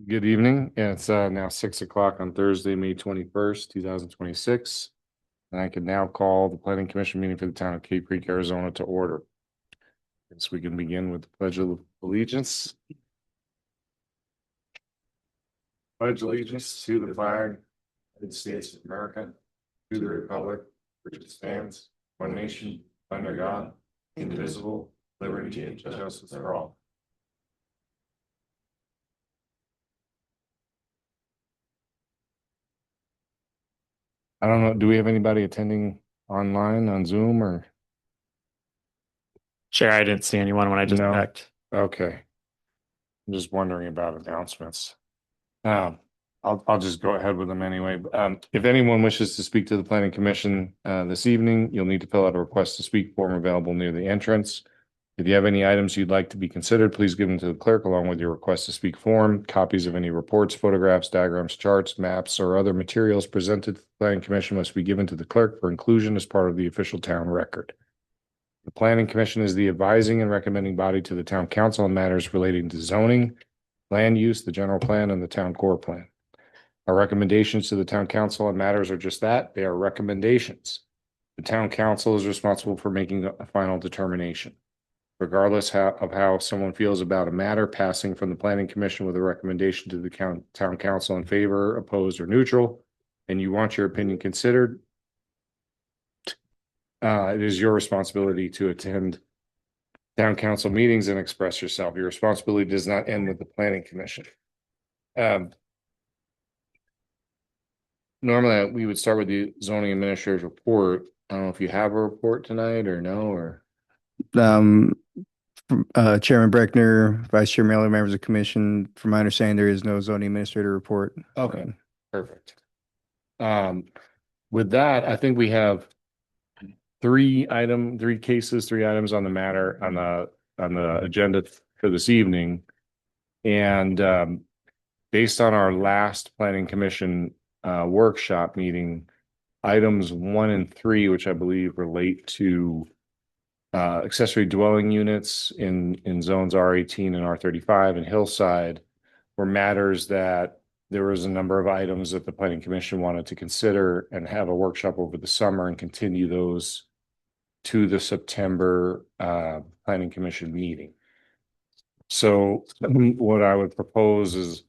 Good evening. It's now 6 o'clock on Thursday, May 21st, 2026. And I can now call the Planning Commission meeting for the town of Cape Creek, Arizona to order. Guess we can begin with the Pledge of Allegiance. Pledge allegiance to the flag of the United States of America, to the republic which stands, one nation, under God, indivisible, liberty and justice for all. I don't know, do we have anybody attending online on Zoom or? Chair, I didn't see anyone when I just No. checked. Okay. I'm just wondering about announcements. I'll just go ahead with them anyway. If anyone wishes to speak to the planning commission this evening, you'll need to fill out a request to speak form available near the entrance. If you have any items you'd like to be considered, please give them to the clerk along with your request to speak form. Copies of any reports, photographs, diagrams, charts, maps, or other materials presented to the planning commission must be given to the clerk for inclusion as part of the official town record. The planning commission is the advising and recommending body to the town council on matters relating to zoning, land use, the general plan, and the town core plan. Our recommendations to the town council on matters are just that. They are recommendations. The town council is responsible for making a final determination. Regardless of how someone feels about a matter, passing from the planning commission with a recommendation to the town council in favor, opposed, or neutral, and you want your opinion considered, it is your responsibility to attend town council meetings and express yourself. Your responsibility does not end with the planning commission. Normally, we would start with the zoning administrator's report. I don't know if you have a report tonight or no, or. Chairman Breckner, Vice Chair Miller, members of the commission, from my understanding, there is no zoning administrator report. Okay, perfect. With that, I think we have three items on the matter on the agenda for this evening. And based on our last planning commission workshop meeting, items 1 and 3, which I believe relate to accessory dwelling units in zones R18 and R35 and Hillside, were matters that there was a number of items that the planning commission wanted to consider and have a workshop over the summer and continue those to the September planning commission meeting. So what I would propose is,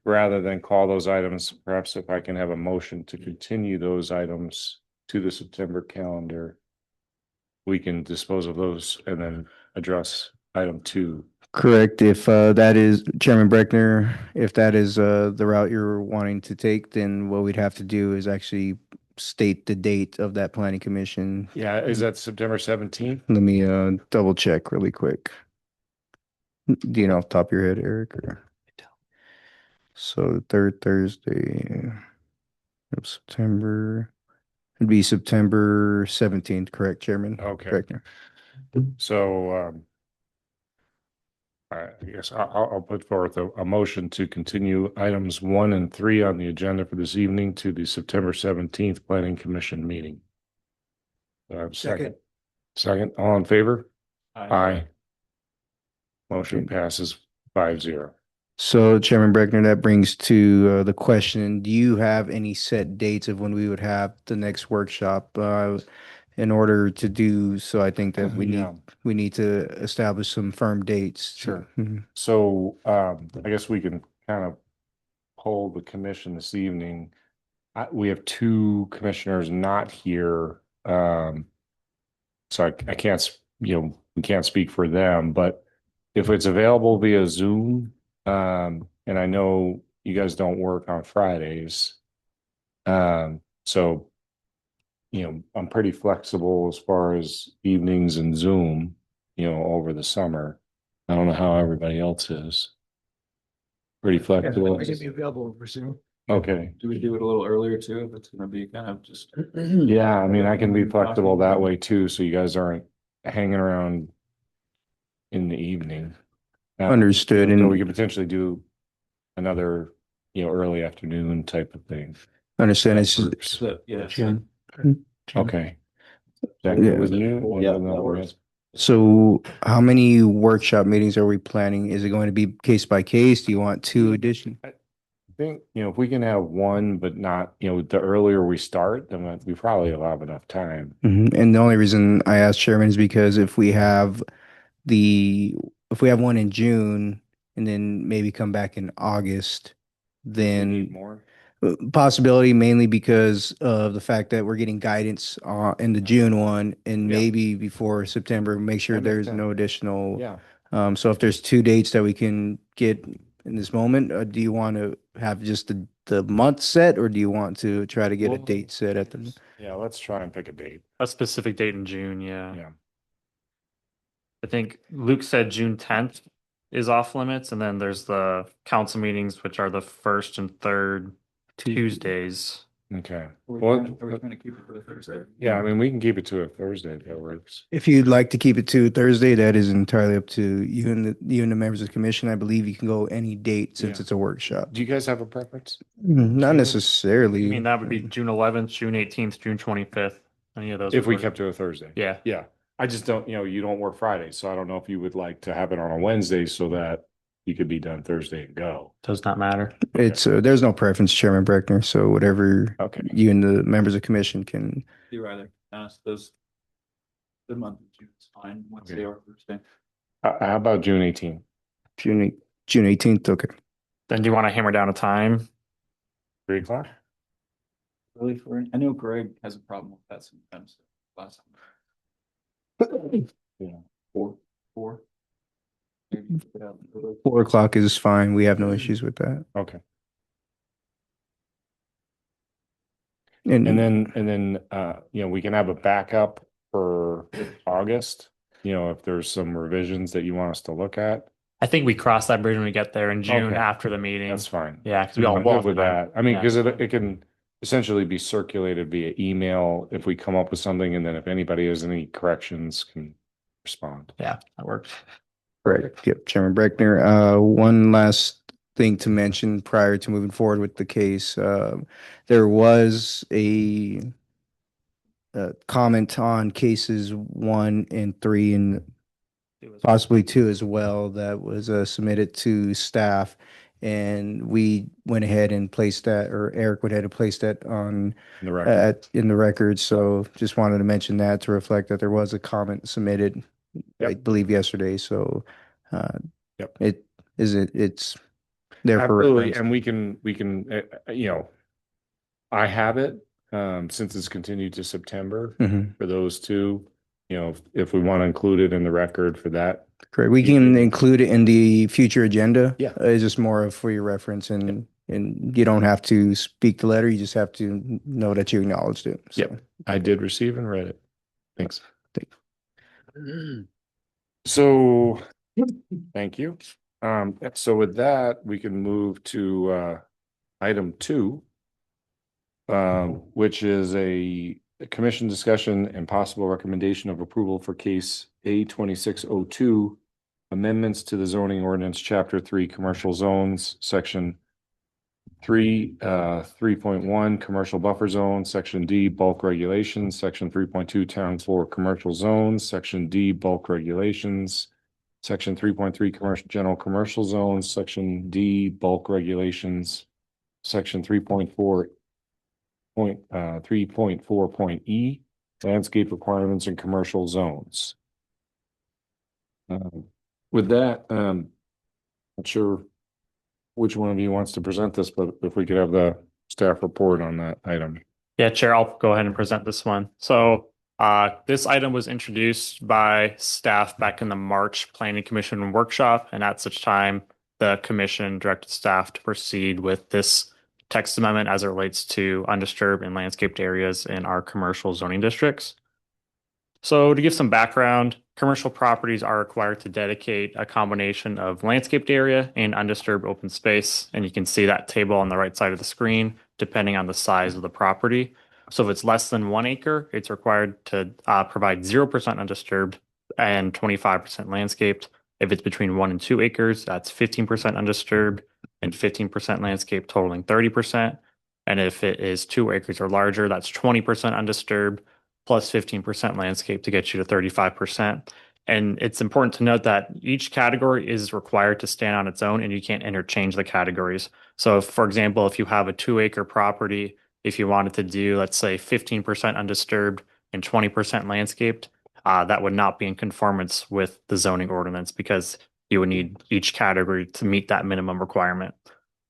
rather than call those items, perhaps if I can have a motion to continue those items to the September calendar, we can dispose of those and then address item 2. Correct. If that is Chairman Breckner, if that is the route you're wanting to take, then what we'd have to do is actually state the date of that planning commission. Yeah, is that September 17th? Let me double check really quick. Do you know off the top of your head, Eric? Or? So the third Thursday of September. It'd be September 17th, correct, Chairman? Okay. Breckner. So I guess I'll put forth a motion to continue items 1 and 3 on the agenda for this evening to the September 17th Planning Commission meeting. Second. All in favor? Aye. Motion passes 5-0. So, Chairman Breckner, that brings to the question, do you have any set dates of when we would have the next workshop? In order to do so, I think that we need to establish some firm dates. Sure. Mhm. So I guess we can kind of poll the commission this evening. We have 2 commissioners not here. So I can't, we can't speak for them, but if it's available via Zoom, and I know you guys don't work on Fridays, so I'm pretty flexible as far as evenings and Zoom, over the summer. I don't know how everybody else is. Pretty flexible. I can be available for Zoom. Okay. Do we do it a little earlier too? If it's gonna be kind of just. Yeah, I mean, I can be flexible that way too, so you guys aren't hanging around in the evening. Understood. So And we could potentially do another, early afternoon type of thing. understand it's Yeah. Okay. Yeah. With you? Yeah, that works. so how many workshop meetings are we planning? Is it going to be case by case? Do you want 2 addition? think, if we can have one, but not, the earlier we start, then we probably will have enough time. And the only reason I asked Chairman is because the if we have one in June and then maybe come back in August, We then need more. possibility mainly because of the fact that we're getting guidance in the June one and Yeah. maybe before September, make sure That makes there's sense. no additional. Yeah. So if there's two dates that we can get in this moment, do you want to have just the month set or do you want to try to get a Well, date set at the? Yeah, let's try and pick a date. A specific date in June, yeah. Yeah. I think Luke said June 10th is off limits, and then there's the council meetings, which are the first and third Tuesdays. Okay. Are we Well, trying to keep it for the Thursday? yeah, I mean, we can keep it to a Thursday if that works. If you'd like to keep it to Thursday, that is entirely up to you and the members of the commission. I believe you can go any date since Yeah. it's a workshop. Do you guys have a preference? Not June? necessarily. I mean, that would be June 11th, June 18th, June 25th. Any of those. If would we work. kept to a Thursday? Yeah. Yeah. I just don't, you don't work Fridays, so I don't know if you would like to have it on a Wednesday so that you could be done Thursday and go. Does not matter. It's there's no preference, Chairman Breckner. So whatever Okay. you and the members of the commission can. Do either. Those. The month of June is fine, Wednesday or Thursday. How about June 18th? June 18th. Okay. Then do you want to hammer down a time? 3 o'clock? Really I know Greg has a problem with that sometimes. Last time. Yeah. Four. Maybe put it out early. 4 o'clock is fine. We have no issues with that. Okay. And And then, we can have a backup for August, if there's some revisions that you want us to look at. I think we cross that bridge when we get there in June Okay. after the meeting. That's fine. Yeah, because we all I'm both good with that. I mean, Yeah. because it can essentially be circulated via email if we come up with something, and then if anybody has any corrections, can respond. Yeah, that works. correct. Yep, Chairman Breckner. One last thing to mention prior to moving forward with the case. There was a comment on cases 1 and 3 and possibly 2 as well that was submitted to staff. And we went ahead and placed that, or Eric went ahead and placed that on In the record. in the record. So just wanted to mention that to reflect that there was a comment submitted, I Yep. believe yesterday. So Yep. it's there for Absolutely, reference. and we can, I have it, since it's continued to September Mhm. for those two, if we want to include it in the record for that. Correct. We can include it in the future agenda. Yeah. It's just more of for your reference and you don't have to speak the letter. You just have to know that you acknowledged it. So, Yep. I did receive and read it. Thanks. Thank So, thank you. So with that, we can move to item 2, which is a commission discussion and possible recommendation of approval for case A 2602, amendments to the zoning ordinance, chapter 3, commercial zones, section 3.1, commercial buffer zone, section D, bulk regulations, section 3.2, town floor commercial zones, section D, bulk regulations, section 3.3, commercial, general commercial zones, section D, bulk regulations, section 3.4 landscape requirements in commercial zones. With that, not sure which one of you wants to present this, but if we could have the staff report on that item. Yeah, Chair, I'll go ahead and present this one. So this item was introduced by staff back in the March Planning Commission workshop, and at such time, the commission directed staff to proceed with this text amendment as it relates to undisturbed and landscaped areas in our commercial zoning districts. So to give some background, commercial properties are required to dedicate a combination of landscaped area and undisturbed open space. And you can see that table on the right side of the screen, depending on the size of the property. So if it's less than 1 acre, it's required to provide 0% undisturbed and 25% landscaped. If it's between 1 and 2 acres, that's 15% undisturbed and 15% landscape, totaling 30%. And if it is 2 acres or larger, that's 20% undisturbed plus 15% landscape to get you to 35%. And it's important to note that each category is required to stand on its own and you can't interchange the categories. So for example, if you have a 2 acre property, if you wanted to do, let's say 15% undisturbed and 20% landscaped, that would not be in conformance with the zoning ordinance because you would need each category to meet that minimum requirement.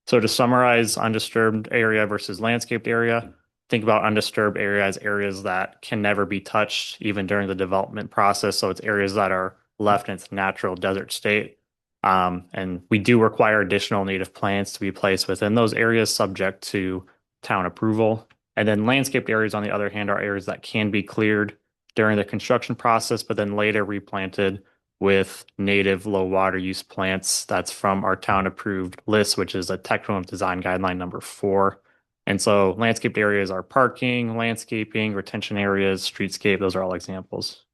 So to summarize undisturbed area versus landscaped area, think about undisturbed area as areas that can never be touched even during the development process. So it's areas that are left in its natural desert state. And we do require additional native plants to be placed within those areas subject to town approval. And then landscaped areas, on the other hand, are areas that can be cleared during the construction process, but then later replanted with native low water use plants. That's from our town approved list, which is a technical design guideline number 4. And so landscaped areas are parking, landscaping, retention areas, streetscape. Those are all examples.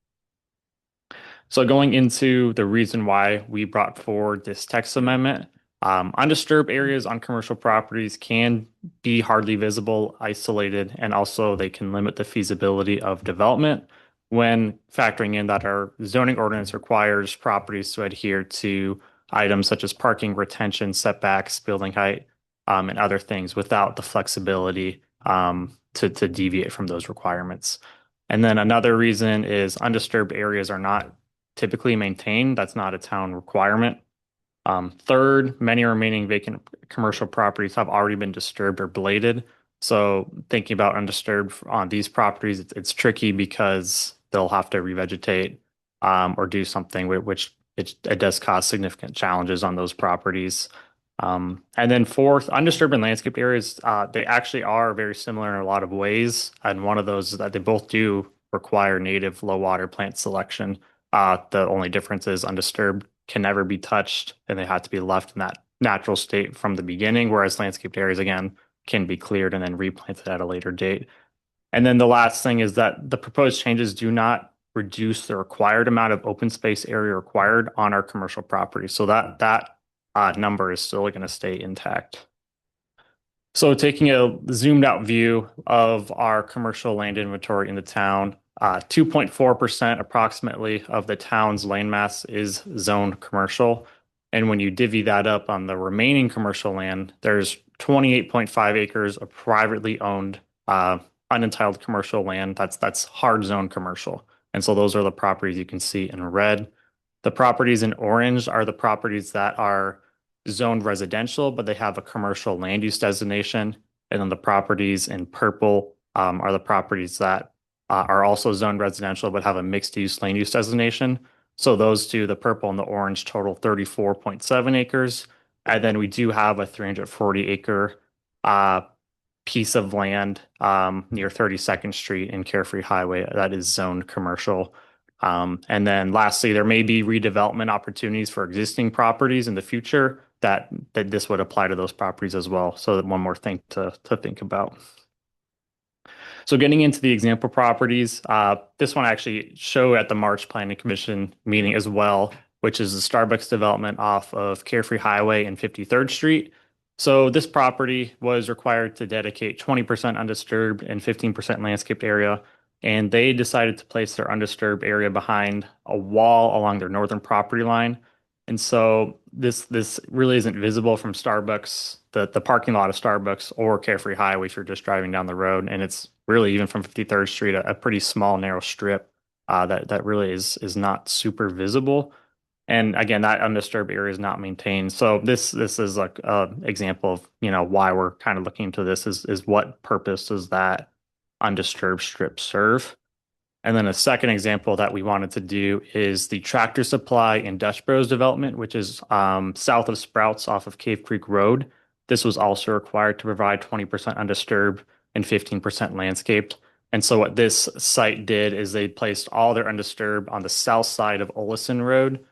So going into the reason why we brought forward this text amendment, undisturbed areas on commercial properties can be hardly visible, isolated, and also they can limit the feasibility of development when factoring in that our zoning ordinance requires properties to adhere to items such as parking, retention, setbacks, building height, and other things without the flexibility to deviate from those requirements. And then another reason is undisturbed areas are not typically maintained. That's not a town requirement. Third, many remaining vacant commercial properties have already been disturbed or bladed. So thinking about undisturbed on these properties, it's tricky because they'll have to revegetate or do something which it does cause significant challenges on those properties. And then fourth, undisturbed and landscaped areas, they actually are very similar in a lot of ways. And one of those is that they both do require native low water plant selection. The only difference is undisturbed can never be touched and they have to be left in that natural state from the beginning, whereas landscaped areas, again, can be cleared and then replanted at a later date. And then the last thing is that the proposed changes do not reduce the required amount of open space area required on our commercial property. So that number is still going to stay intact. So taking a zoomed out view of our commercial land inventory in the town, 2.4% approximately of the town's landmass is zoned commercial. And when you divvy that up on the remaining commercial land, there's 28.5 acres of privately owned unentitled commercial land. That's hard zone commercial. And so those are the properties you can see in red. The properties in orange are the properties that are zoned residential, but they have a commercial land use designation. And then the properties in purple are the properties that are also zoned residential, but have a mixed use land use designation. So those two, the purple and the orange, total 34.7 acres. And then we do have a 340 acre piece of land near 32nd Street and Carefree Highway that is zoned commercial. And then lastly, there may be redevelopment opportunities for existing properties in the future that this would apply to those properties as well. So one more thing to think about. So getting into the example properties, this one I actually show at the March Planning Commission meeting as well, which is the Starbucks development off of Carefree Highway and 53rd Street. So this property was required to dedicate 20% undisturbed and 15% landscaped area. And they decided to place their undisturbed area behind a wall along their northern property line. And so this really isn't visible from Starbucks, the parking lot of Starbucks or Carefree Highway if you're just driving down the road. And it's really even from 53rd Street, a pretty small, narrow strip that really is not super visible. And again, that undisturbed area is not maintained. So this is like an example of, why we're kind of looking into this is what purpose does that undisturbed strip serve? And then a second example that we wanted to do is the Tractor Supply and Dutch Bros development, which is south of Sprouts off of Cave Creek Road. This was also required to provide 20% undisturbed and 15% landscaped. And so what this site did is they placed all their undisturbed on the south side of Olison Road,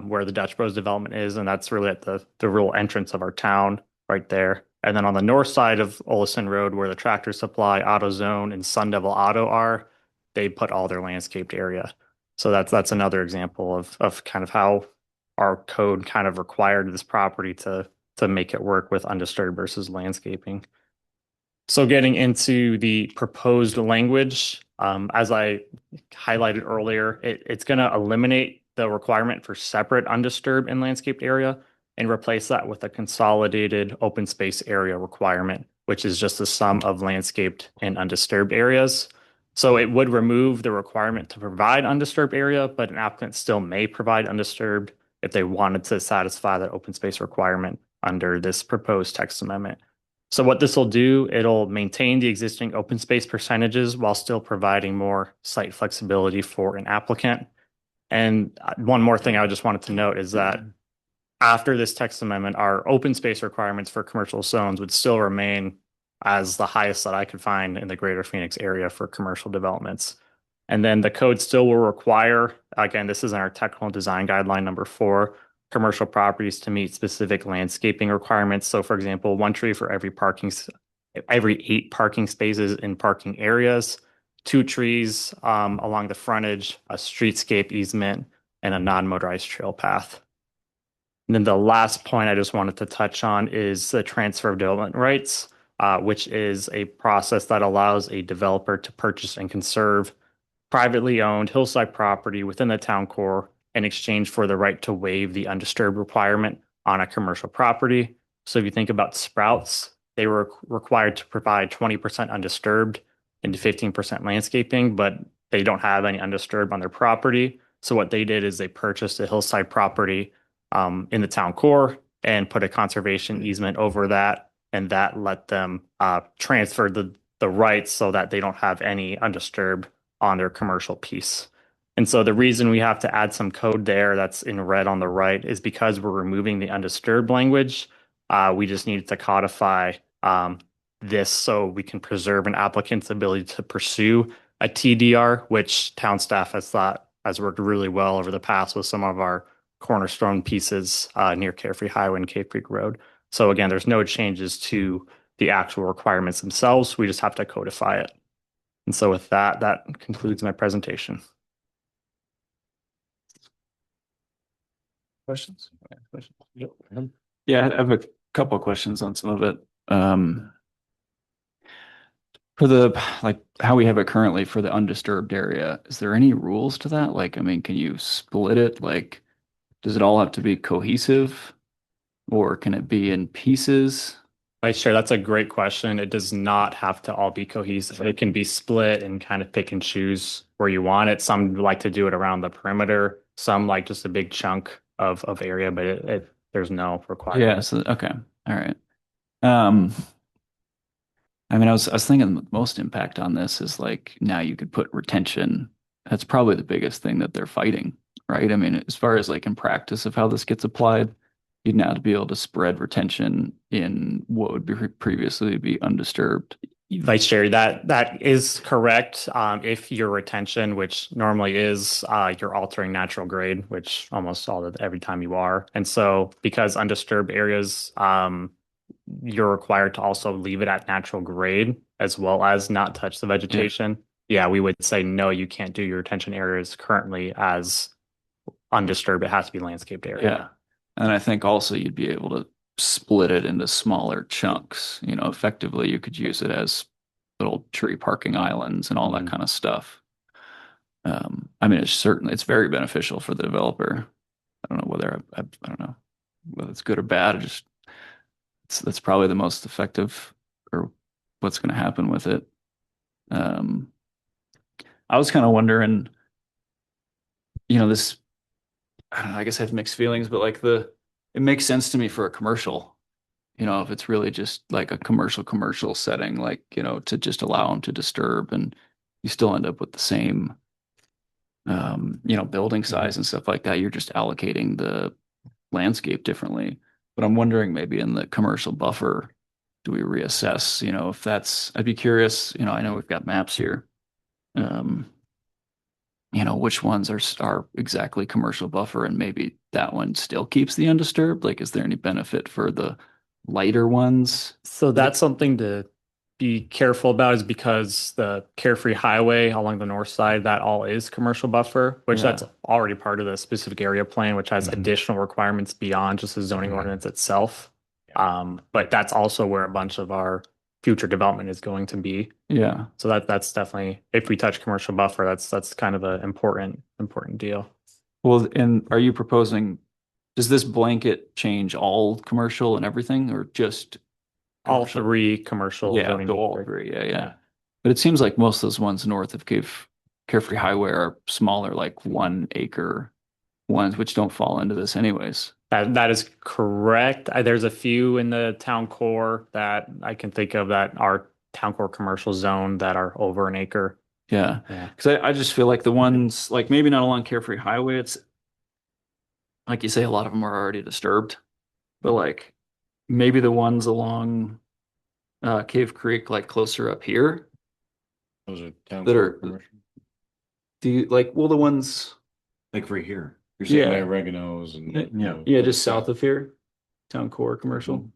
where the Dutch Bros development is. And that's really at the real entrance of our town right there. And then on the north side of Olison Road, where the Tractor Supply, AutoZone, and Sun Devil Auto are, they put all their landscaped area. So that's another example of kind of how our code kind of required this property to make it work with undisturbed versus landscaping. So getting into the proposed language, as I highlighted earlier, it's going to eliminate the requirement for separate undisturbed and landscaped area and replace that with a consolidated open space area requirement, which is just the sum of landscaped and undisturbed areas. So it would remove the requirement to provide undisturbed area, but an applicant still may provide undisturbed if they wanted to satisfy that open space requirement under this proposed text amendment. So what this will do, it'll maintain the existing open space percentages while still providing more site flexibility for an applicant. And one more thing I just wanted to note is that after this text amendment, our open space requirements for commercial zones would still remain as the highest that I could find in the greater Phoenix area for commercial developments. And then the code still will require, again, this is in our technical design guideline number 4, commercial properties to meet specific landscaping requirements. So for example, 1 tree for every 8 parking spaces in parking areas, 2 trees along the frontage, a streetscape easement, and a non-motorized trail path. And then the last point I just wanted to touch on is the transfer of development rights, which is a process that allows a developer to purchase and conserve privately owned hillside property within the town core in exchange for the right to waive the undisturbed requirement on a commercial property. So if you think about Sprouts, they were required to provide 20% undisturbed and 15% landscaping, but they don't have any undisturbed on their property. So what they did is they purchased a hillside property in the town core and put a conservation easement over that, and that let them transfer the rights so that they don't have any undisturbed on their commercial piece. And so the reason we have to add some code there that's in red on the right is because we're removing the undisturbed language. We just needed to codify this so we can preserve an applicant's ability to pursue a TDR, which town staff has worked really well over the past with some of our cornerstone pieces near Carefree Highway and Cave Creek Road. So again, there's no changes to the actual requirements themselves. We just have to codify it. And so with that, that concludes my presentation. Questions? Yeah, I have a couple of questions on some of it. For the, like, how we have it currently for the undisturbed area, is there any rules to that? Like, I mean, can you split it? Like, does it all have to be cohesive, or can it be in pieces? Vice Chair, that's a great question. It does not have to all be cohesive. It can be split and kind of pick and choose where you want it. Some like to do it around the perimeter. Some like just a big chunk of area, but there's no requirement. Yeah, so okay. All right. I mean, I was thinking the most impact on this is like now you could put retention. That's probably the biggest thing that they're fighting, right? I mean, as far as like in practice of how this gets applied, you'd now to be able to spread retention in what would be previously be undisturbed. Vice Chair, that is correct. If your retention, which normally is you're altering natural grade, which almost every time you are. And so because undisturbed areas, you're required to also leave it at natural grade as well as not touch the vegetation. Yeah, we would say, no, you can't do your retention areas currently as undisturbed. It has to be landscaped area. Yeah. And I think also you'd be able to split it into smaller chunks. You know, effectively you could use it as little tree parking islands and all that kind of stuff. I mean, it's very beneficial for the developer. I don't know whether I don't know whether it's good or bad. That's probably the most effective or what's going to happen with it. I was kind of wondering, you know, this, I don't know, I guess I have mixed feelings, but like it makes sense to me for a commercial, you know, if it's really just like a commercial setting, like, you know, to just allow them to disturb and you still end up with the same, you know, building size and stuff like that. You're just allocating the landscape differently. But I'm wondering maybe in the commercial buffer, do we reassess, you know, if I'd be curious, you know, I know we've got maps here. You know, which ones are exactly commercial buffer and maybe that one still keeps the undisturbed? Like, is there any benefit for the lighter ones? So that's something to be careful about, is because the Carefree Highway along the north side, that all is commercial buffer, which that's already part of the specific area plan, which has additional requirements beyond just the zoning ordinance itself. But that's also where a bunch of our future development is going to be. Yeah. So that's definitely, if we touch commercial buffer, that's kind of an important deal. Well, and are you proposing, does this blanket change all commercial and everything or just? All commercial? three commercial Yeah, zoning to all districts. three. Yeah. But it seems like most of those ones north of Carefree Highway are smaller, like 1 acre ones, which don't fall into this anyways. That is correct. There's a few in the town core that I can think of that are town core commercial zone that are over an acre. Yeah. Yeah. Because I just feel like the ones, like maybe not along Carefree Highway, it's like you say, a lot of them are already disturbed. But like maybe the ones along Cave Creek, like closer up here, Those are town That core are- commercial. do you like, well, the ones, Like right here. You're saying Yeah. by oregano's and. yeah, just south of here, town core commercial.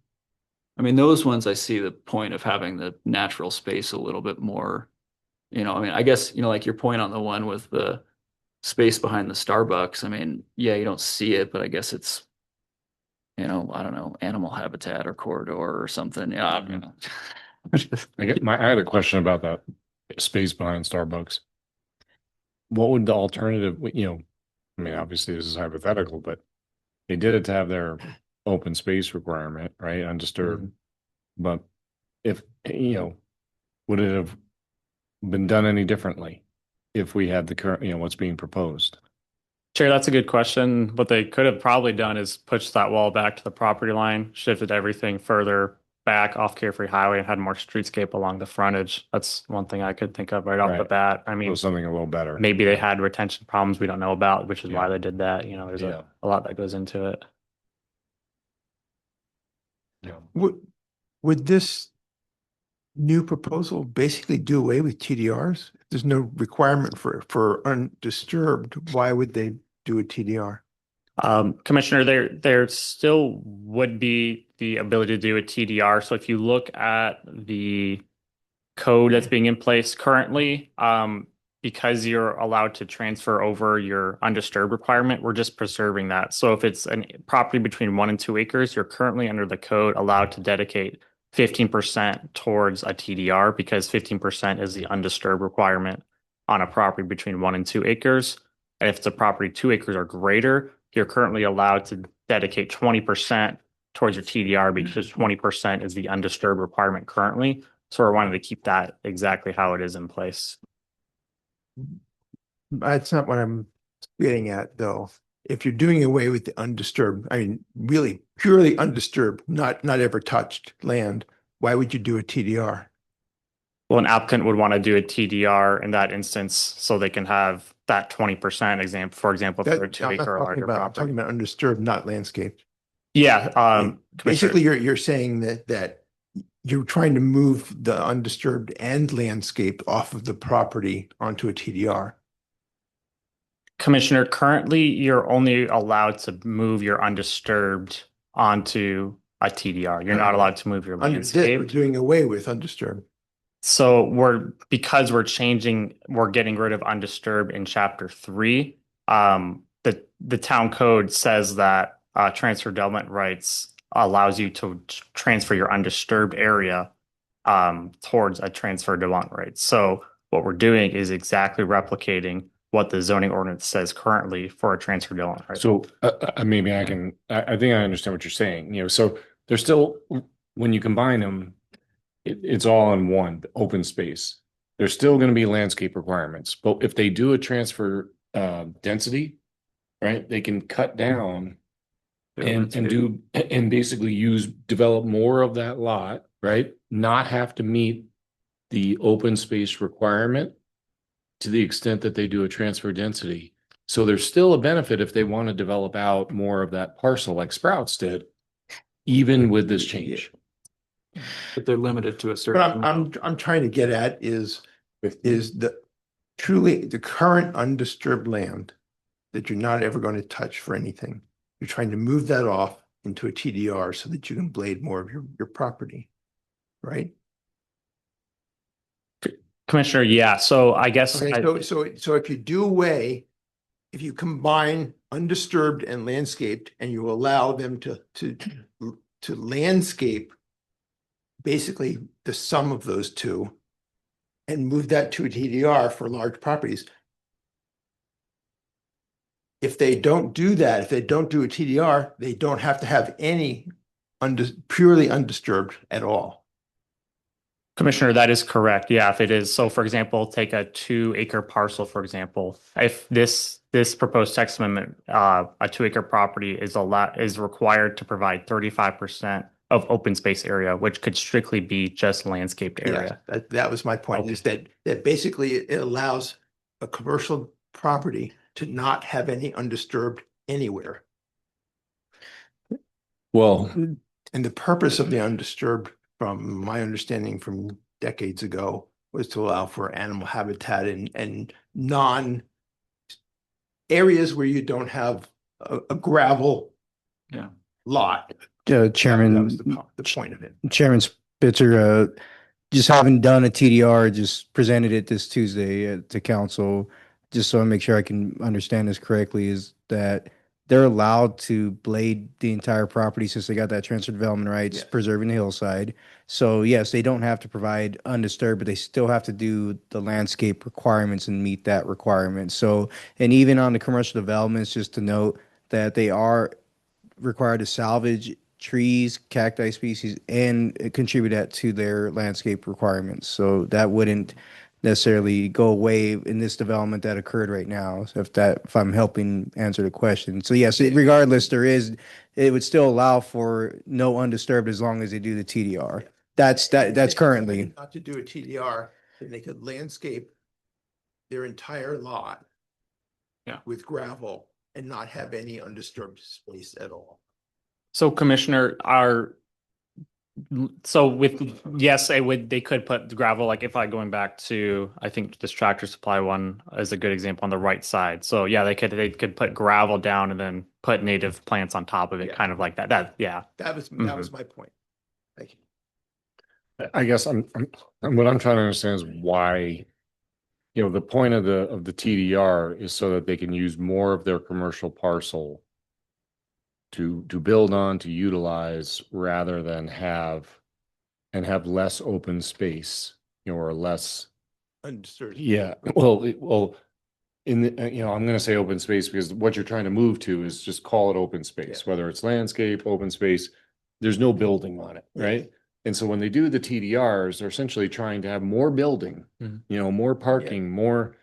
I mean, those ones I see the point of having the natural space a little bit more. I mean, I guess, like your point on the one with the space behind the Starbucks. I mean, yeah, you don't see it, but I guess it's, I don't know, animal habitat or corridor or something. Yeah. I don't know. I had a question about that space behind Starbucks. What would the alternative, I mean, obviously this is hypothetical, but they did it to have their open space requirement, right? Undisturbed. But if, would it have been done any differently if we had the current, what's being proposed? Chair, that's a good question. What they could have probably done is pushed that wall back to the property line, shifted everything further back off Carefree Highway and had more streetscape along the frontage. That's one thing I could think of right off the Right. bat. I mean, Or something a little better. maybe they had retention problems we don't know about, which is why Yeah. they did that. There's Yeah. a lot that goes into it. Yeah. Would this new proposal basically do away with TDRs? If there's no requirement for undisturbed, why would they do a TDR? Commissioner, there still would be the ability to do a TDR. So if you look at the code that's being in place currently, because you're allowed to transfer over your undisturbed requirement, we're just preserving that. So if it's a property between 1 and 2 acres, you're currently under the code allowed to dedicate 15% towards a TDR because 15% is the undisturbed requirement on a property between 1 and 2 acres. And if it's a property 2 acres or greater, you're currently allowed to dedicate 20% towards your TDR because 20% is the undisturbed requirement currently. So we're wanting to keep that exactly how it is in place. That's not what I'm getting at, though. If you're doing away with the undisturbed, I mean, really purely undisturbed, not ever touched land, why would you do a TDR? Well, an applicant would want to do a TDR in that instance so they can have that 20% example, for example, if they're a That- 2 I'm not acre or talking larger about, I'm talking property. about undisturbed, not landscaped. Yeah, Commissioner, Basically, you're saying that you're trying to move the undisturbed and landscape off of the property onto a TDR. Commissioner, currently you're only allowed to move your undisturbed onto a TDR. You're not allowed to move your Under this, we're landscape. doing away with undisturbed. So because we're getting rid of undisturbed in chapter 3. The town code says that transfer development rights allows you to transfer your undisturbed area towards a transfer development right. So what we're doing is exactly replicating what the zoning ordinance says currently for a transfer development right. So maybe I think I understand what you're saying, so there's still, when you combine them, it's all in one open space. There's still going to be landscape requirements, but if they do a transfer density, right, they can cut down and basically develop more of that lot, right? Not have to meet the open space requirement to the extent that they do a transfer density. So there's still a benefit if they want to develop out more of that parcel like Sprouts did, even with this change. But they're limited to a certain. But I'm trying to get at is the truly the current undisturbed land that you're not ever going to touch for anything. You're trying to move that off into a TDR so that you can blade more of your property, right? Commissioner, yeah. So I guess Okay, so if you do away, if you combine undisturbed and landscaped and you allow them to landscape basically the sum of those two and move that to a TDR for large properties. If they don't do that, if they don't do a TDR, they don't have to have any purely undisturbed at all. Commissioner, that is correct. Yeah, if it is. So for example, take a 2-acre parcel, for example. If this proposed text amendment, a 2-acre property is required to provide 35% of open space area, which could strictly be just landscaped Yeah, area. that was my point, is that basically it allows a commercial property to not have any undisturbed anywhere. Well, And the purpose of the undisturbed, from my understanding from decades ago, was to allow for animal habitat and non areas where you don't have a gravel Yeah. lot. Chairman, That was the point of it. Chairman Spitzer, just having done a TDR, just presented it this Tuesday to council, just so I make sure I can understand this correctly, is that they're allowed to blade the entire property since they got that transfer development rights, Yes. preserving the hillside. So yes, they don't have to provide undisturbed, but they still have to do the landscape requirements and meet that requirement. So, and even on the commercial developments, just to note that they are required to salvage trees, cacti species, and contribute that to their landscape requirements. So that wouldn't necessarily go away in this development that occurred right now. So if I'm helping answer the question. So yes, regardless, it would still allow for no undisturbed as long as they do the TDR. That's currently. Not to do a TDR, then they could landscape their entire lot. Yeah. With gravel and not have any undisturbed space at all. So Commissioner, they could put the gravel, like if I going back to, I think this Tractor Supply one is a good example on the right side. So yeah, they could put gravel down and then put native plants on top of it, Yeah. kind of like that. That was my point. Thank you. I guess what I'm trying to understand is why, the point of the TDR is so that they can use more of their commercial parcel to build on, to utilize, rather than have less open space, or less. Undisturbed. Yeah, well, in the, I'm going to say open space because what you're trying to move to is just call it open space, Yeah. whether it's landscape, open space, there's no building on it, Yeah. right? And so when they do the TDRs, they're essentially trying to have more building, more parking, more.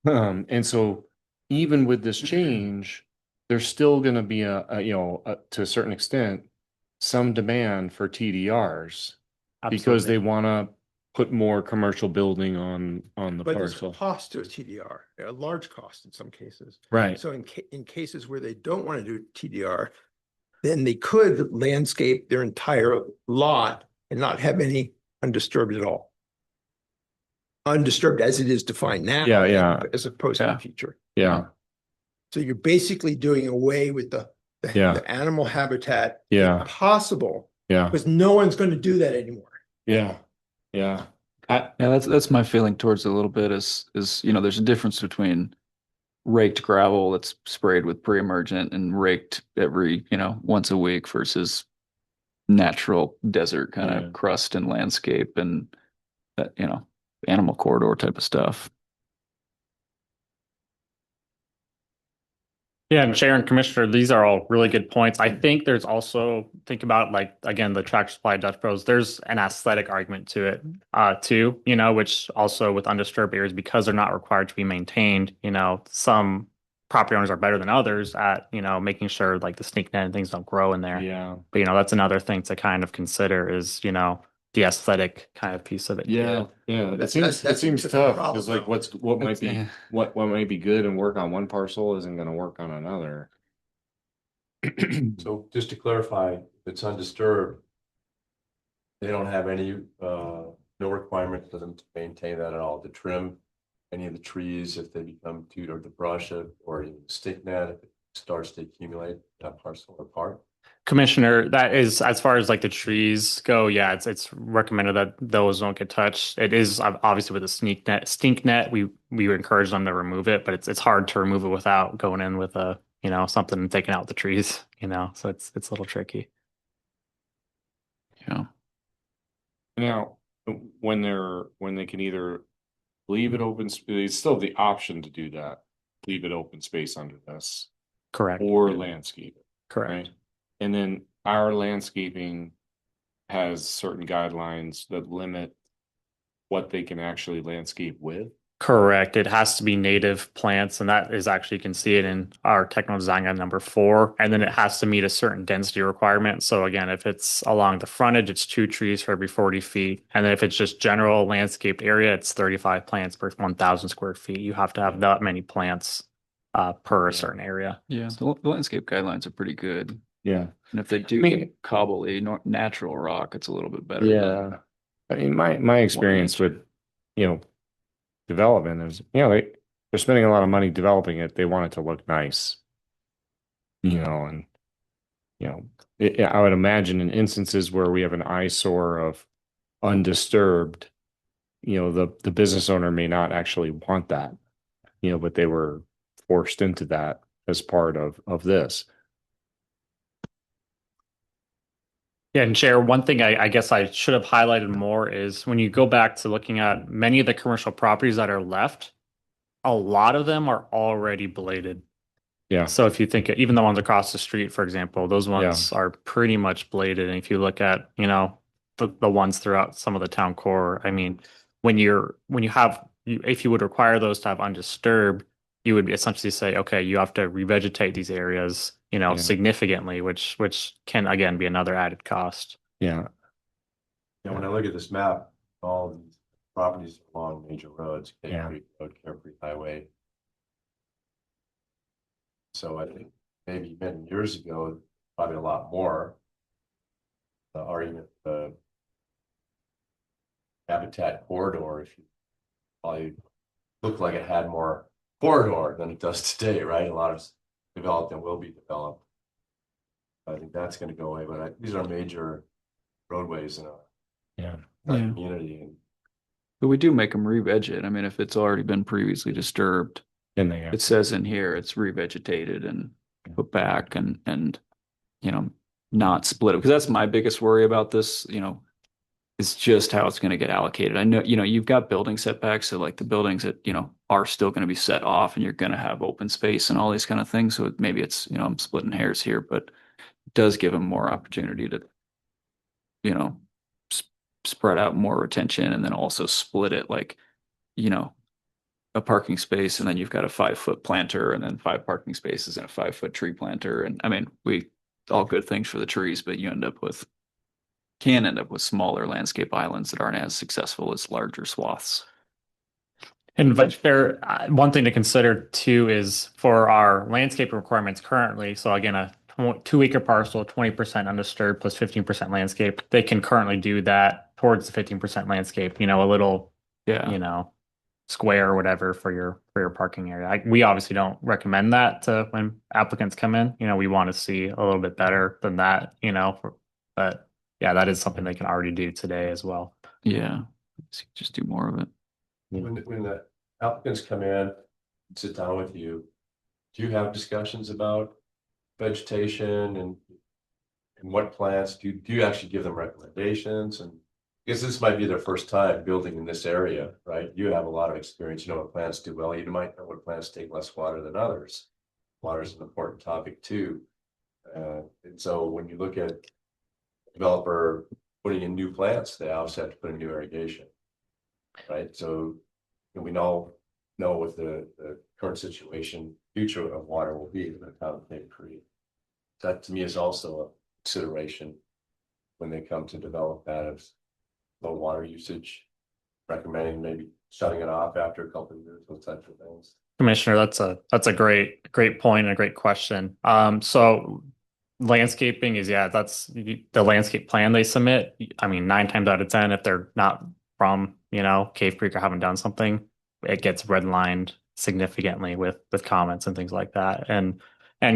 And so even with this change, there's still going to be to a certain extent, some demand for TDRs because they want to put more commercial building on the But there's a parcel. cost to a TDR, a large cost in some cases. Right. So in cases where they don't want to do TDR, then they could landscape their entire lot and not have any undisturbed at all. Undisturbed as it is defined now. Yeah. As opposed to Yeah. the future. Yeah. So you're basically doing away with the animal habitat. Yeah. If possible, Yeah. because no one's going to do that anymore. Yeah. Yeah. Yeah, that's my feeling towards it a little bit is, there's a difference between raked gravel that's sprayed with pre-emergent and raked every, once a week versus natural desert kind Yeah. of crust and landscape and that, animal corridor type of stuff. Yeah, and Chair and Commissioner, these are all really good points. I think there's also, think about like, again, the Tractor Supply Dutch Bros, there's an aesthetic argument to it, too, which also with undisturbed areas, because they're not required to be maintained, some property owners are better than others at, making sure like the snake net and things don't grow in there. Yeah. But, that's another thing to kind of consider is, the aesthetic kind of piece of it. Yeah. That's- It that's seems a tough problem, because like though. what might be Yeah. what might be good and work on one parcel isn't going to work on another. So just to clarify, if it's undisturbed, they don't have any, no requirement for them to maintain that at all, to trim any of the trees if they become too, or to brush it, or even stick net if it starts to accumulate that parcel or part. Commissioner, that is, as far as like the trees go, yeah, it's recommended that those don't get touched. It is obviously with a stink net, we encourage them to remove it, but it's hard to remove it without going in with a, something and taking out the trees, so it's a little tricky. Yeah. Now, when they can either leave it open, they still have the option to do that, leave it open space under this, Correct. or landscape it, Correct. right? And then our landscaping has certain guidelines that limit what they can actually landscape with. Correct. It has to be native plants, and that is actually, you can see it in our technical design guide number 4. And then it has to meet a certain density requirement. So again, if it's along the frontage, it's 2 trees for every 40 feet. And then if it's just general landscaped area, it's 35 plants per 1,000 square feet. You have to have that many plants per a certain area. Yeah, the landscape guidelines are pretty good. Yeah. And if they do mean- cobble a natural rock, it's a little bit better. Yeah. I mean, my experience with, development is, they're spending a lot of money developing it. They want it to look nice. And, I would imagine in instances where we have an eyesore of undisturbed, the business owner may not actually want that, but they were forced into that as part of this. Yeah, and Chair, one thing I guess I should have highlighted more is when you go back to looking at many of the commercial properties that are left, a lot of them are already bladed. Yeah. So if you think even the ones across the street, for example, those ones are pretty much bladed. And if you look at, the ones throughout some of the town core, I mean, if you would require those to have undisturbed, you would essentially say, okay, you have to revegetate these areas, significantly, which can again be another added cost. Yeah. Yeah, when I look at this map, all these properties along major roads, Cave Yeah. Creek Road, Carefree Highway. So I think maybe many years ago, probably a lot more. The argument, the habitat corridor, if you probably looked like it had more corridor than it does today, right? A lot of developed and will be developed. I think that's going to go away, but these are major roadways in our Yeah. community. And But we do make them re-veg it. I mean, if it's already been previously disturbed, Then they have. it says in here it's revegetated and put back and not split it. Because that's my biggest worry about this, is just how it's going to get allocated. I know, you've got building setbacks, so like the buildings that, are still going to be set off and you're going to have open space and all these kind of things. So maybe it's, I'm splitting hairs here, but it does give them more opportunity to, spread out more retention and then also split it like, a parking space, and then you've got a 5-foot planter and then 5 parking spaces and a 5-foot tree planter. And I mean, all good things for the trees, but you can end up with smaller landscape islands that aren't as successful as larger swaths. And one thing to consider too is for our landscape requirements currently. So again, a 2-acre parcel, 20% undisturbed plus 15% landscape. They can currently do that towards the 15% landscape. A little, square or whatever for your parking area. We obviously don't recommend that when applicants come in. We want to see a little bit better than that. But yeah, that is something they can already do today as well. Yeah, just do more of it. when the applicants come in, and sit down with you, do you have discussions about vegetation and what plants? Do you actually give them recommendations? And because this might be their first time building in this area, right? You have a lot of experience. You know what plants do well. You might know what plants take less water than others. Water is an important topic too. And so when you look at developer putting in new plants, they also have to put in new irrigation, right? So we know what the current situation, future of water will be in the town of Cave Creek. That to me is also a consideration when they come to develop that of low water usage, recommending maybe shutting it off after a couple of years, those types of things. Commissioner, that's a great point and a great question. So landscaping is, that's the landscape plan they submit. I mean, 9 times out of 10, if they're not from, Cave Creek or haven't done something, it gets redlined significantly with comments and things like that. And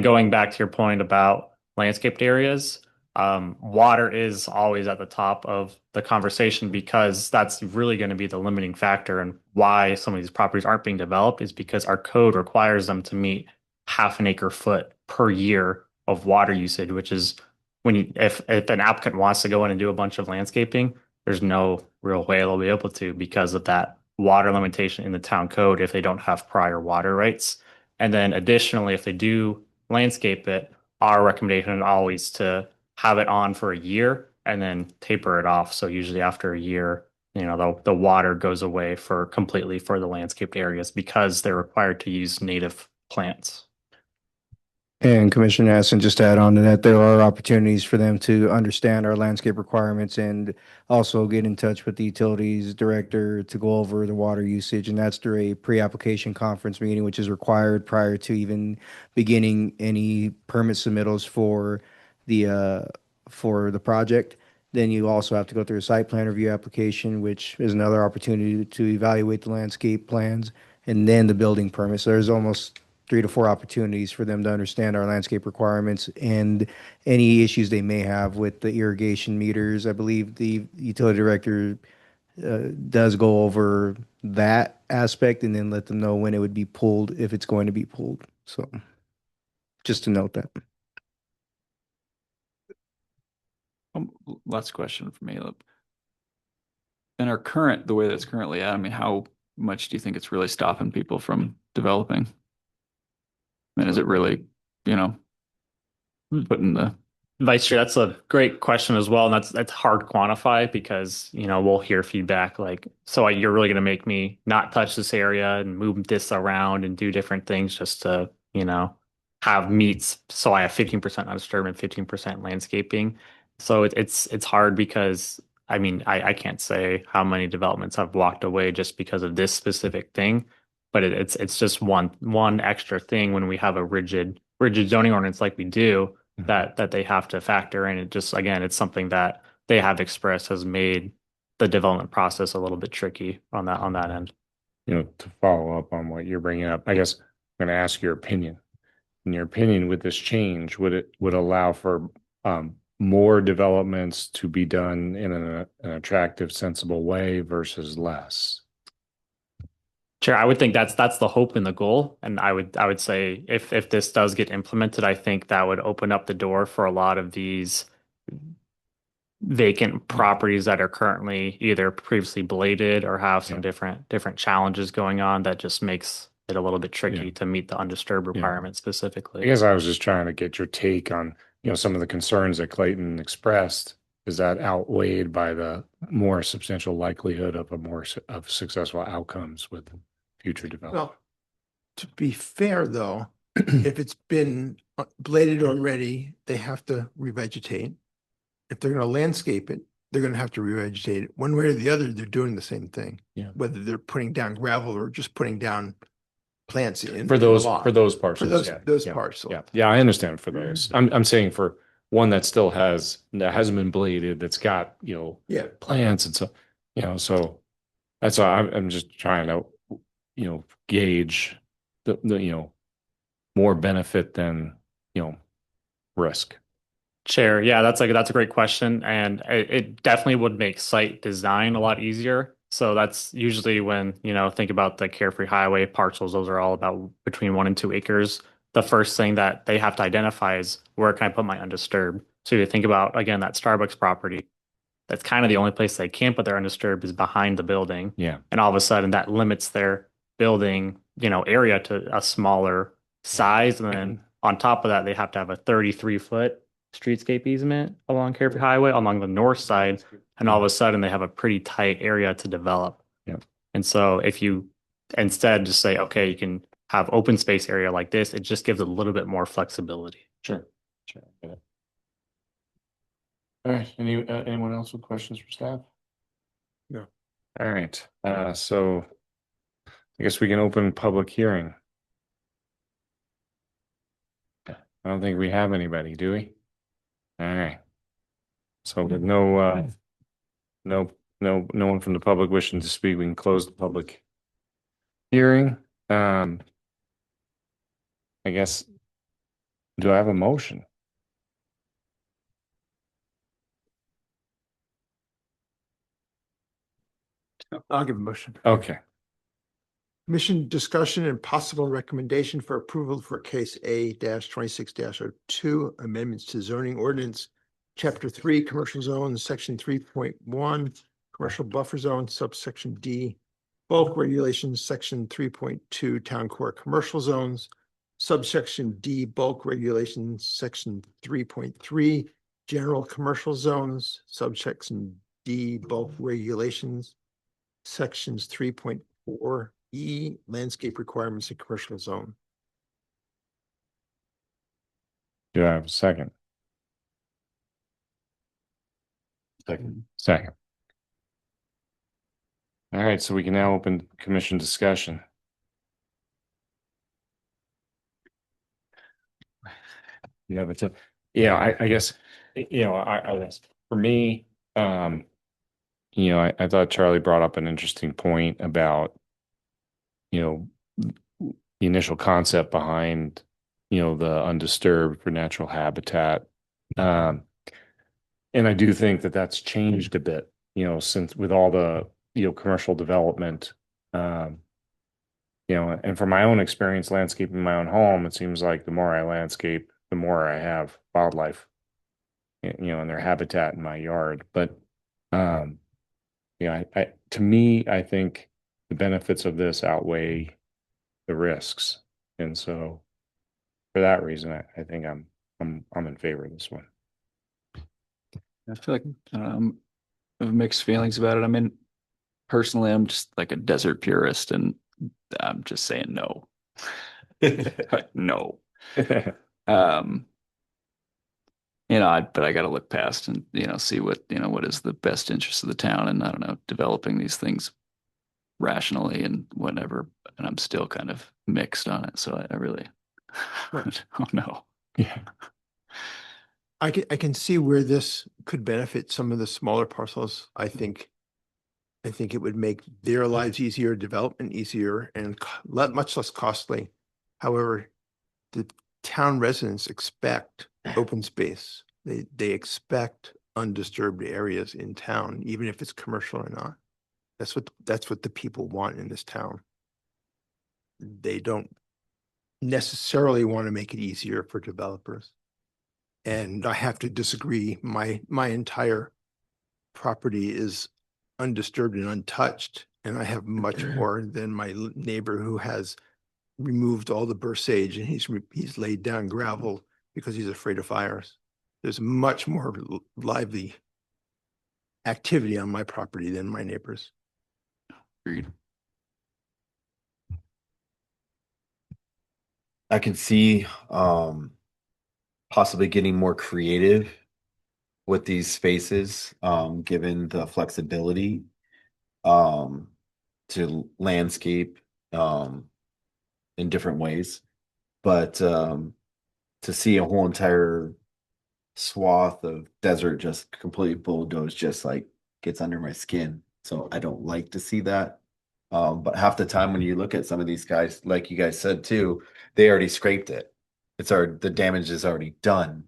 going back to your point about landscaped areas, water is always at the top of the conversation because that's really going to be the limiting factor. And why some of these properties aren't being developed is because our code requires them to meet 0.5 acre foot per year of water usage, which is if an applicant wants to go in and do a bunch of landscaping, there's no real way they'll be able to because of that water limitation in the town code if they don't have prior water rights. And then additionally, if they do landscape it, our recommendation is always to have it on for a year and then taper it off. So usually after a year, the water goes away for completely for the landscaped areas because they're required to use native plants. And Commissioner Nasson, just to add on to that, there are opportunities for them to understand our landscape requirements and also get in touch with the utilities director to go over the water usage. And that's through a pre-application conference meeting, which is required prior to even beginning any permit submittals for the project. Then you also have to go through a site plan review application, which is another opportunity to evaluate the landscape plans, and then the building permit. So there's almost 3 to 4 opportunities for them to understand our landscape requirements and any issues they may have with the irrigation meters. I believe the utility director does go over that aspect and then let them know when it would be pulled, if it's going to be pulled. So just to note that. Last question for me. In our current, the way that's currently at, I mean, how much do you think it's really stopping people from developing? I mean, is it really, putting the, Vice Chair, that's a great question as well. And that's hard to quantify because, we'll hear feedback like, so you're really going to make me not touch this area and move this around and do different things just to, have meets. So I have 15% undisturbed and 15% landscaping. So it's hard because I mean, I can't say how many developments have walked away just because of this specific thing, but it's just one extra thing when we have a rigid zoning ordinance like we do that they have to factor in. It just, again, it's something that they have expressed has made the development process a little bit tricky on that end. To follow up on what you're bringing up, I guess I'm going to ask your opinion. In your opinion, with this change, would allow for more developments to be done in an attractive, sensible way versus less? Chair, I would think that's the hope and the goal. And I would say if this does get implemented, I think that would open up the door for a lot of these vacant properties that are currently either previously bladed or have some different challenges going on that just makes it a little bit tricky to meet the undisturbed requirement specifically. I guess I was just trying to get your take on, some of the concerns that Clayton expressed. Is that outweighed by the more substantial likelihood of of successful outcomes with future development? Well, to be fair though, if it's been bladed already, they have to revegetate. If they're gonna landscape it, they're gonna have to revegetate it. One way or the other, they're doing the same thing. Yeah. Whether they're putting down gravel or just putting down plants in. For in the those lot. parcels. For those yeah, parcels. Yeah, I understand for those. I'm saying for one that hasn't been bladed, that's got, Yeah. plants and so, so that's why I'm just trying to, gauge the more benefit than, risk. Chair, yeah, that's a great question, and it definitely would make site design a lot easier. So that's usually when, think about the Carefree Highway parcels, those are all about between 1 and 2 acres. The first thing that they have to identify is where can I put my undisturbed? So you think about, again, that Starbucks property, that's kind of the only place they can't put their undisturbed is behind the building. Yeah. And all of a sudden that limits their building, area to a smaller size. And then on top of that, they have to have a 33-foot streetscape easement along Carefree Highway along the north side. And all of a sudden they have a pretty tight area to develop. Yeah. And so if you instead just say, okay, you can have open space area like this, it just gives a little bit more flexibility. Sure. All right. Anyone else with questions for staff? No. All right. So I guess we can open public hearing. I don't think we have anybody, do we? All right. So with no one from the public wishing to speak, we can close the public hearing. I guess, do I have a motion? I'll give a motion. Okay. Commission discussion and possible recommendation for approval for case A-26-02 amendments to zoning ordinance, chapter 3, commercial zones, section 3.1, commercial buffer zone, subsection D, bulk regulations, section 3.2, town core commercial zones, subsection D, bulk regulations, section 3.3, general commercial zones, subsection D, bulk regulations, sections 3.4E, landscape requirements in commercial zone. Do I have a second? Second. All right, so we can now open commission discussion. Yeah, but I guess, for me, I thought Charlie brought up an interesting point about, the initial concept behind, the undisturbed for natural habitat. And I do think that that's changed a bit, since with all the, commercial development. And from my own experience landscaping my own home, it seems like the more I landscape, the more I have wildlife, and their habitat in my yard. But, to me, I think the benefits of this outweigh the risks. And so for that reason, I think I'm in favor of this one. I feel like I have mixed feelings about it. I mean, personally, I'm just like a desert purist, and I'm just saying no. No. But I got to look past and see what is the best interest of the town, and I don't know, developing these things rationally and whatever. And I'm still kind of mixed on it, so I really don't know. Yeah. I can see where this could benefit some of the smaller parcels. I think it would make their lives easier, development easier, and much less costly. However, the town residents expect open space. They expect undisturbed areas in town, even if it's commercial or not. That's what the people want in this town. They don't necessarily want to make it easier for developers. And I have to disagree. My entire property is undisturbed and untouched, and I have much more than my neighbor who has removed all the burr sage, and he's laid down gravel because he's afraid of fires. There's much more lively activity on my property than my neighbors. Agreed. I can see possibly getting more creative with these spaces, given the flexibility to landscape in different ways. But to see a whole entire swath of desert just completely bulldozed just like gets under my skin. So I don't like to see that. But half the time when you look at some of these guys, like you guys said too, they already scraped it. The damage is already done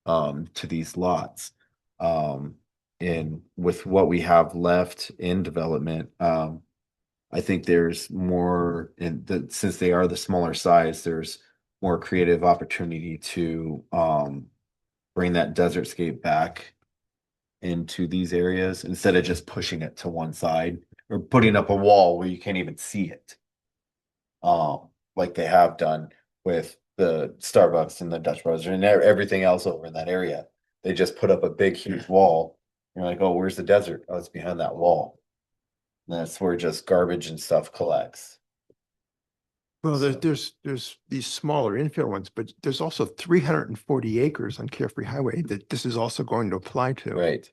to these lots. And with what we have left in development, I think there's more since they are the smaller size, there's more creative opportunity to bring that desert scape back into these areas instead of just pushing it to one side or putting up a wall where you can't even see it. Like they have done with the Starbucks and the Dutch Brothers and everything else over in that area. They just put up a big, huge wall. You're like, oh, where's the desert? Oh, it's behind that wall. And that's where just garbage and stuff collects. Well, So- there's these smaller infill ones, but there's also 340 acres on Carefree Highway that this is also going to apply to. Right.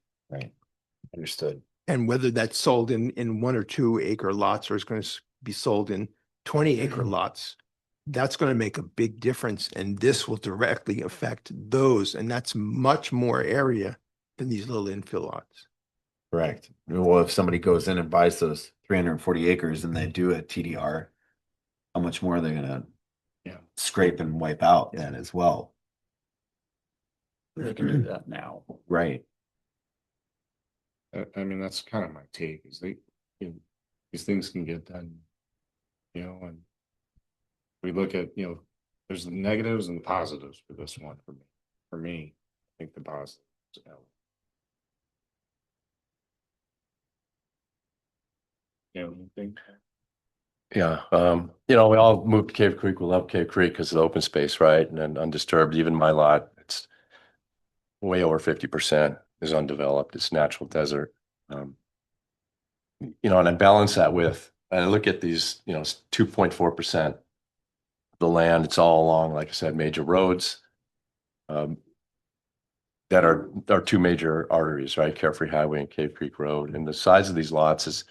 Understood. And whether that's sold in 1 or 2 acre lots or is going to be sold in 20 acre lots, that's going to make a big difference. And this will directly affect those. And that's much more area than these little infill lots. Correct. Well, if somebody goes in and buys those 340 acres and they do a TDR, how much more are they gonna scrape and wipe out then as well? They can do that now. Right. I mean, that's kind of my take is these things can get done, and we look at, there's the negatives and the positives for this one for me, I think the positives. anything? Yeah, we all moved to Cave Creek. We love Cave Creek because of the open space, right? And then undisturbed, even my lot, it's way over 50% is undeveloped. It's natural desert. And I balance that with, and I look at these, 2.4% of the land. It's all along, like I said, major roads. That are two major arteries, right? Carefree Highway and Cave Creek Road. And the size of these lots is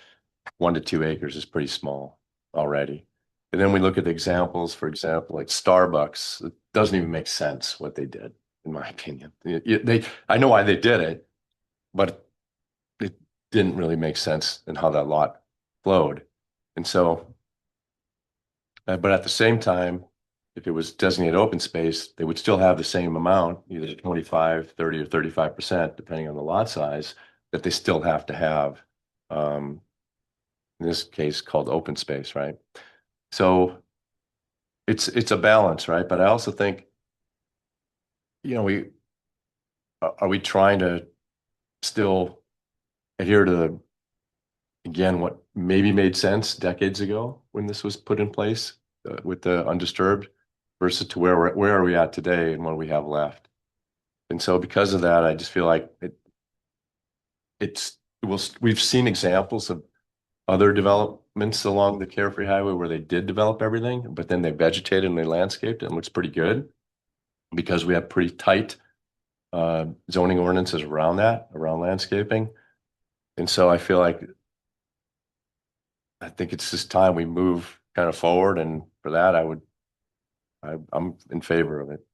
1 to 2 acres is pretty small already. And then we look at the examples, for example, like Starbucks. It doesn't even make sense what they did, in my opinion. I know why they did it, but it didn't really make sense in how that lot flowed. And so, but at the same time, if it was designated open space, they would still have the same amount, either 25, 30, or 35%, depending on the lot size, that they still have to have. In this case, called open space, right? So it's a balance, right? But I also think, are we trying to still adhere to again what maybe made sense decades ago when this was put in place with the undisturbed? Versus to where are we at today and what do we have left? And so because of that, I just feel like we've seen examples of other developments along the Carefree Highway where they did develop everything, but then they vegetated and they landscaped it and looks pretty good because we have pretty tight zoning ordinances around landscaping. And so I feel like I think it's just time we move kind of forward, and for that I'm in favor of it.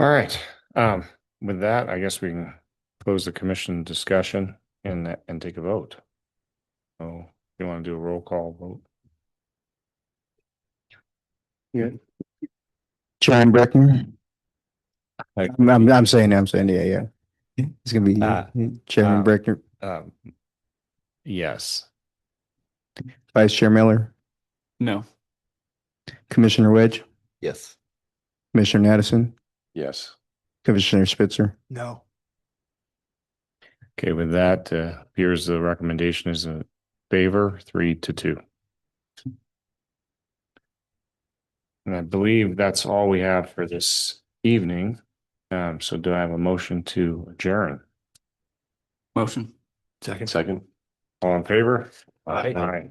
All right. With that, I guess we can close the commission discussion and take a vote. So you want to do a roll call vote? Yeah. Chairman Breckner. I'm saying, yeah. It's gonna be Chairman Breckner, Yes. Vice Chair Miller, No. Commissioner Wedge, Yes. Commissioner Addison, Yes. Commissioner Spitzer. No. Okay, with that, appears the recommendation is in favor, 3-2. And I believe that's all we have for this evening. So do I have a motion to adjourn? Motion. Second. Second. All in favor? Aye. Aye.